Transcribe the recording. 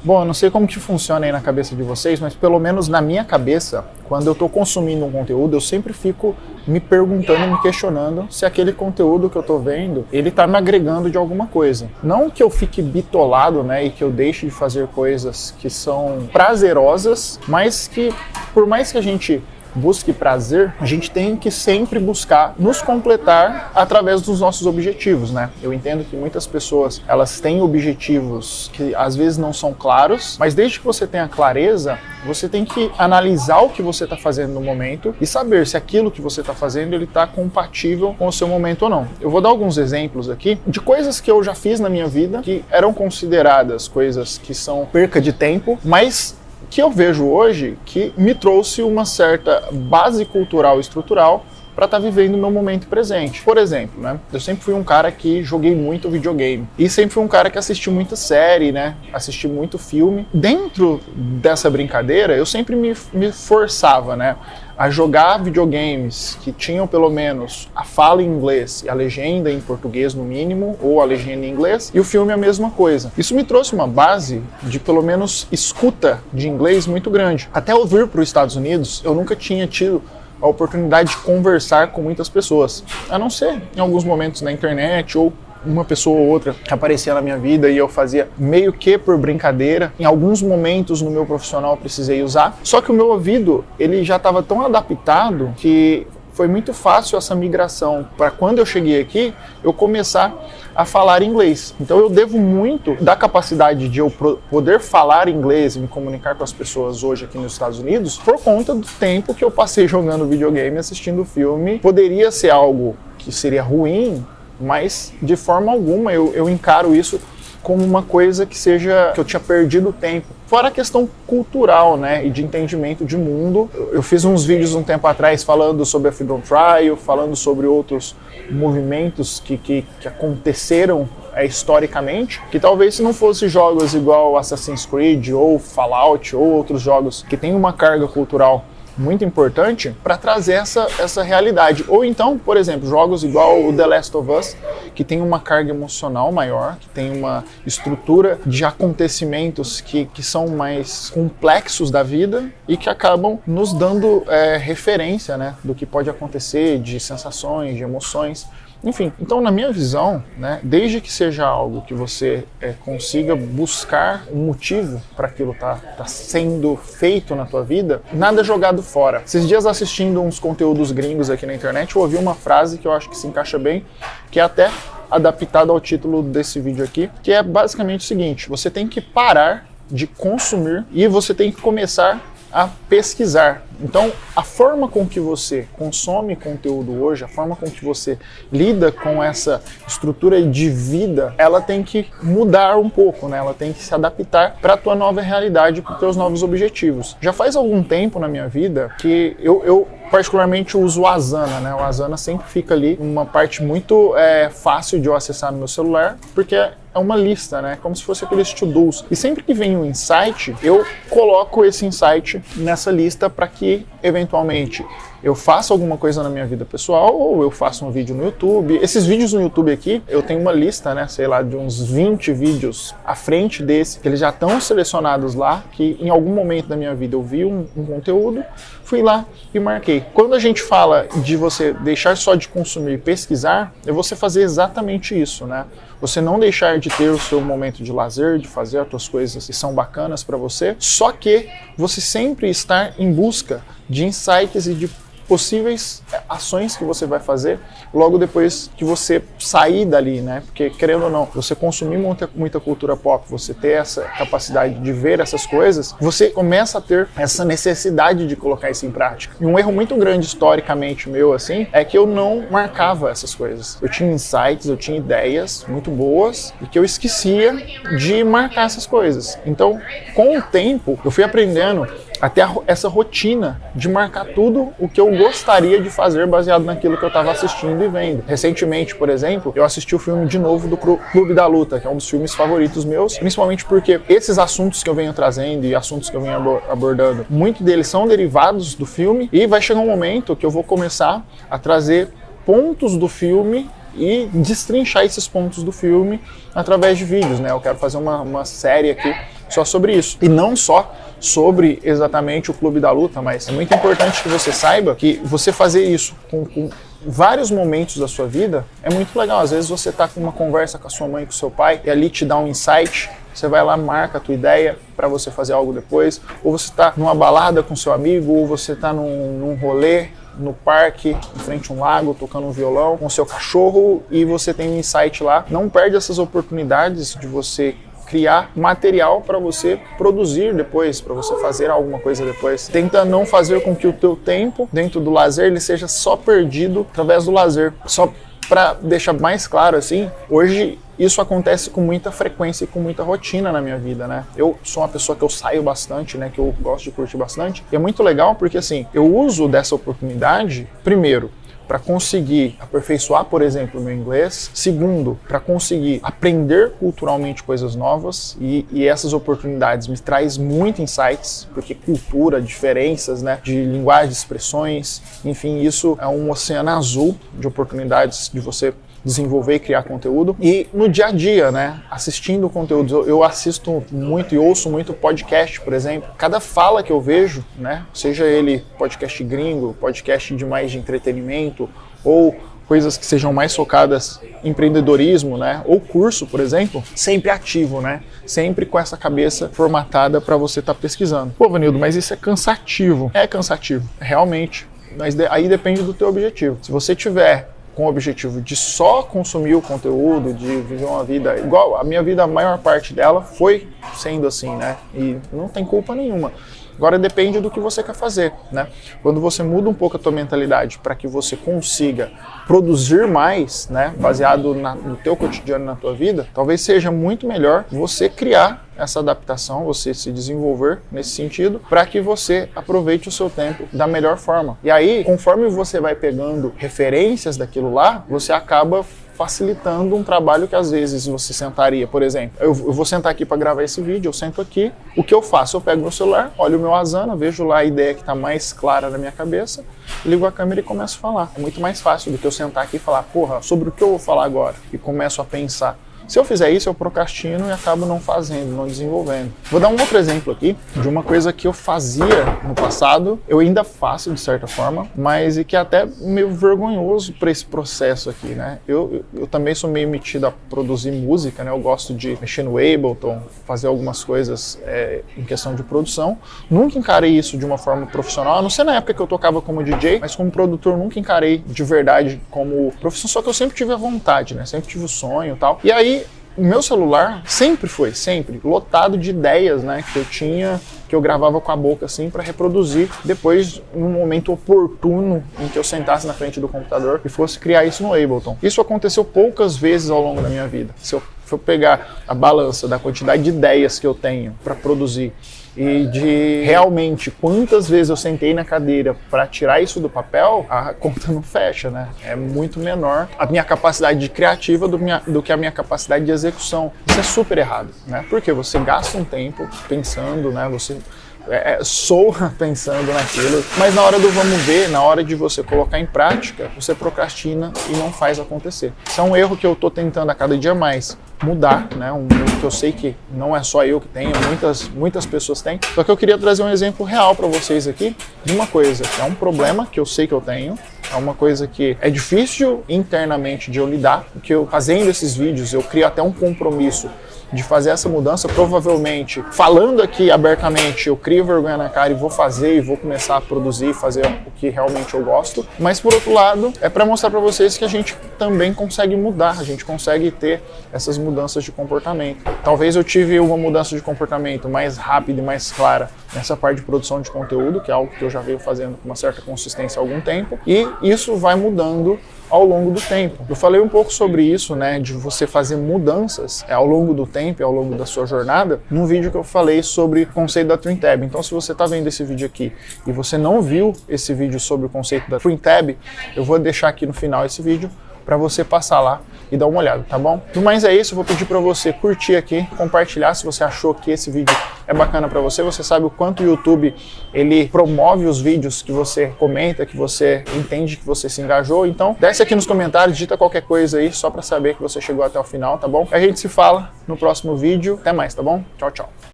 Bom, eu não sei como que funciona aí na cabeça de vocês, mas pelo menos na minha cabeça, quando eu estou consumindo um conteúdo, eu sempre fico me perguntando, me questionando se aquele conteúdo que eu estou vendo, ele está me agregando de alguma coisa. Não que eu fique bitolado, né, e que eu deixe de fazer coisas que são prazerosas, mas que, por mais que a gente busque prazer, a gente tem que sempre buscar nos completar através dos nossos objetivos, né? Eu entendo que muitas pessoas, elas têm objetivos que às vezes não são claros, mas desde que você tenha clareza, você tem que analisar o que você está fazendo no momento e saber se aquilo que você está fazendo, ele está compatível com o seu momento ou não. Eu vou dar alguns exemplos aqui de coisas que eu já fiz na minha vida que eram consideradas coisas que são perca de tempo, mas que eu vejo hoje que me trouxe uma certa base cultural e estrutural para estar vivendo o meu momento presente. Por exemplo, né, eu sempre fui um cara que joguei muito videogame e sempre fui um cara que assistiu muita série, né, assisti muito filme. Dentro dessa brincadeira, eu sempre me forçava, né, a jogar videogames que tinham pelo menos a fala em inglês e a legenda em português no mínimo, ou a legenda em inglês, e o filme é a mesma coisa. Isso me trouxe uma base de pelo menos escuta de inglês muito grande. Até eu vir para os Estados Unidos, eu nunca tinha tido a oportunidade de conversar com muitas pessoas, a não ser em alguns momentos na internet ou uma pessoa ou outra que aparecia na minha vida e eu fazia meio que por brincadeira. Em alguns momentos no meu profissional eu precisei usar, só que o meu ouvido ele já estava tão adaptado que foi muito fácil essa migração para quando eu cheguei aqui eu começar a falar inglês. Então eu devo muito da capacidade de eu poder falar inglês e me comunicar com as pessoas hoje aqui nos Estados Unidos por conta do tempo que eu passei jogando videogame, assistindo filme. Poderia ser algo que seria ruim, mas de forma alguma eu encaro isso como uma coisa que eu tinha perdido tempo. Fora a questão cultural, né, e de entendimento de mundo. Eu fiz uns vídeos um tempo atrás falando sobre a Freedom Trial, falando sobre outros movimentos que aconteceram historicamente, que talvez se não fosse jogos igual Assassin's Creed ou Fallout ou outros jogos que têm uma carga cultural muito importante para trazer essa realidade. Ou então, por exemplo, jogos igual o The Last of Us, que tem uma carga emocional maior, que tem uma estrutura de acontecimentos que são mais complexos da vida e que acabam nos dando referência, né, do que pode acontecer, de sensações, de emoções. Enfim, então na minha visão, né, desde que seja algo que você consiga buscar um motivo para aquilo tá sendo feito na tua vida, nada é jogado fora. Esses dias assistindo uns conteúdos gringos aqui na internet, eu ouvi uma frase que eu acho que se encaixa bem, que é até adaptada ao título desse vídeo aqui, que é basicamente o seguinte: você tem que parar de consumir e você tem que começar a pesquisar. Então, a forma com que você consome conteúdo hoje, a forma com que você lida com essa estrutura de vida, ela tem que mudar um pouco, né? Ela tem que se adaptar para a tua nova realidade, para os teus novos objetivos. Já faz algum tempo na minha vida que eu particularmente uso o Asana, né? O Asana sempre fica ali, uma parte muito fácil de eu acessar no meu celular, porque é uma lista, né? Como se fosse aqueles to-dos. E sempre que vem um insight, eu coloco esse insight nessa lista para que, eventualmente, eu faça alguma coisa na minha vida pessoal ou eu faça um vídeo no YouTube. Esses vídeos no YouTube aqui, eu tenho uma lista, né, sei lá, de uns 20 vídeos à frente desse, que eles já estão selecionados lá, que em algum momento da minha vida eu vi um conteúdo, fui lá e marquei. Quando a gente fala de você deixar só de consumir e pesquisar, é você fazer exatamente isso, né? Você não deixar de ter o seu momento de lazer, de fazer as suas coisas que são bacanas para você, só que você sempre estar em busca de insights e de possíveis ações que você vai fazer logo depois que você sair dali, né? Porque, querendo ou não, você consumir muita cultura pop, você ter essa capacidade de ver essas coisas, você começa a ter essa necessidade de colocar isso em prática. E um erro muito grande historicamente meu, assim, é que eu não marcava essas coisas. Eu tinha insights, eu tinha ideias muito boas e que eu esquecia de marcar essas coisas. Então, com o tempo, eu fui aprendendo até essa rotina de marcar tudo o que eu gostaria de fazer baseado naquilo que eu estava assistindo e vendo. Recentemente, por exemplo, eu assisti o filme de novo do Clube da Luta, que é um dos filmes favoritos meus, principalmente porque esses assuntos que eu venho trazendo e assuntos que eu venho abordando, muitos deles são derivados do filme e vai chegar um momento que eu vou começar a trazer pontos do filme e destrinchar esses pontos do filme através de vídeos, né? Eu quero fazer uma série aqui só sobre isso. E não só sobre exatamente o Clube da Luta, mas é muito importante que você saiba que você fazer isso com vários momentos da sua vida é muito legal. Às vezes você está com uma conversa com a sua mãe, com o seu pai, e ali te dá um insight, você vai lá, marca a tua ideia para você fazer algo depois, ou você está numa balada com seu amigo, ou você está num rolê, no parque, em frente a um lago, tocando um violão com seu cachorro e você tem um insight lá. Não perde essas oportunidades de você criar material para você produzir depois, para você fazer alguma coisa depois. Tenta não fazer com que o teu tempo dentro do lazer ele seja só perdido através do lazer. Só para deixar mais claro assim, hoje isso acontece com muita frequência e com muita rotina na minha vida, né? Eu sou uma pessoa que eu saio bastante, né? Que eu gosto de curtir bastante. E é muito legal porque assim, eu uso dessa oportunidade, primeiro, para conseguir aperfeiçoar, por exemplo, o meu inglês. Segundo, para conseguir aprender culturalmente coisas novas. E essas oportunidades me traz muito insights, porque cultura, diferenças, né, de linguagem, de expressões, enfim, isso é um oceano azul de oportunidades de você desenvolver e criar conteúdo. E no dia a dia, né, assistindo conteúdos, eu assisto muito e ouço muito podcast, por exemplo. Cada fala que eu vejo, né, seja ele podcast gringo, podcast de mais de entretenimento, ou coisas que sejam mais focadas em empreendedorismo, né, ou curso, por exemplo, sempre ativo, né, sempre com essa cabeça formatada para você estar pesquisando. Pô, Vanildo, mas isso é cansativo. É cansativo, realmente, mas aí depende do teu objetivo. Se você tiver com o objetivo de só consumir o conteúdo, de viver uma vida igual a minha vida, a maior parte dela foi sendo assim, né? E não tem culpa nenhuma. Agora depende do que você quer fazer, né? Quando você muda um pouco a tua mentalidade para que você consiga produzir mais, né, baseado no teu cotidiano, na tua vida, talvez seja muito melhor você criar essa adaptação, você se desenvolver nesse sentido, para que você aproveite o seu tempo da melhor forma. E aí, conforme você vai pegando referências daquilo lá, você acaba facilitando um trabalho que às vezes você sentaria, por exemplo, eu vou sentar aqui para gravar esse vídeo, eu sento aqui, o que eu faço? Eu pego meu celular, olho o meu Asana, vejo lá a ideia que está mais clara na minha cabeça, ligo a câmera e começo a falar. É muito mais fácil do que eu sentar aqui e falar, porra, sobre o que eu vou falar agora? E começo a pensar. Se eu fizer isso, eu procrastino e acabo não fazendo, não desenvolvendo. Vou dar um outro exemplo aqui de uma coisa que eu fazia no passado, eu ainda faço de certa forma, mas que é até meio vergonhoso para esse processo aqui, né? Eu também sou meio metido a produzir música, né? Eu gosto de mexer no Ableton, fazer algumas coisas em questão de produção. Nunca encarei isso de uma forma profissional, a não ser na época que eu tocava como DJ, mas como produtor nunca encarei de verdade como profissão, só que eu sempre tive a vontade, né? Sempre tive o sonho e tal. E aí, o meu celular sempre lotado de ideias, né, que eu tinha, que eu gravava com a boca assim para reproduzir depois num momento oportuno em que eu sentasse na frente do computador e fosse criar isso no Ableton. Isso aconteceu poucas vezes ao longo da minha vida. Se eu pegar a balança da quantidade de ideias que eu tenho para produzir e de realmente quantas vezes eu sentei na cadeira para tirar isso do papel, a conta não fecha, né? É muito menor a minha capacidade de criativa do que a minha capacidade de execução. Isso é super errado, né? Porque você gasta um tempo pensando, né? Você soa pensando naquilo, mas na hora do vamos ver, na hora de você colocar em prática, você procrastina e não faz acontecer. Isso é um erro que eu estou tentando a cada dia mais mudar, né? Um erro que eu sei que não é só eu que tenho, muitas pessoas têm. Só que eu queria trazer um exemplo real para vocês aqui de uma coisa que é um problema que eu sei que eu tenho, é uma coisa que é difícil internamente de eu lidar, porque eu fazendo esses vídeos eu crio até um compromisso de fazer essa mudança, provavelmente, falando aqui abertamente, eu crio vergonha na cara e vou fazer e vou começar a produzir, fazer o que realmente eu gosto. Mas, por outro lado, é para mostrar para vocês que a gente também consegue mudar, a gente consegue ter essas mudanças de comportamento. Talvez eu tive uma mudança de comportamento mais rápida e mais clara nessa parte de produção de conteúdo, que é algo que eu já venho fazendo com uma certa consistência há algum tempo, e isso vai mudando ao longo do tempo. Eu falei um pouco sobre isso, né, de você fazer mudanças ao longo do tempo, ao longo da sua jornada, num vídeo que eu falei sobre o conceito da Twin Tab. Então, se você está vendo esse vídeo aqui e você não viu esse vídeo sobre o conceito da Twin Tab, eu vou deixar aqui no final esse vídeo para você passar lá e dar uma olhada, tá bom? Mas é isso, eu vou pedir para você curtir aqui, compartilhar se você achou que esse vídeo é bacana para você. Você sabe o quanto o YouTube ele promove os vídeos que você comenta, que você entende que você se engajou. Então, desce aqui nos comentários, digita qualquer coisa aí só para saber que você chegou até o final, tá bom? A gente se fala no próximo vídeo. Até mais, tá bom? Tchau, tchau.